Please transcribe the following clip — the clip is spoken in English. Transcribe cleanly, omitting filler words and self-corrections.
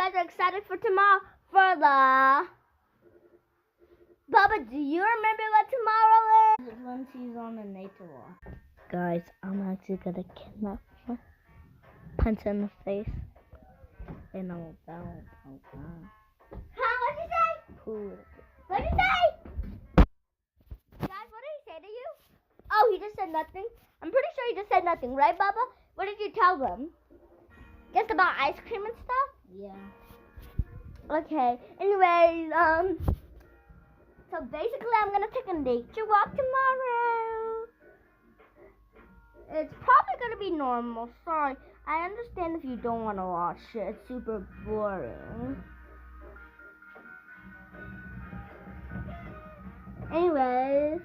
guys are excited for tomorrow for the... Bubba, do you remember what tomorrow is? When she's on the nature walk. Guys, I'm actually gonna kidnap her, punch her in the face, and I will bow. Huh? What'd you say? Cool. What'd you say? Guys, what did he say to you? Oh, he just said nothing. I'm pretty sure he just said nothing, right, Bubba? What did you tell them? Just about ice cream and stuff? Yeah. Okay. Anyways, so basically I'm gonna take a nature walk tomorrow. It's probably gonna be normal. Sorry. I understand if you don't want to watch it. It's super boring. Anyways.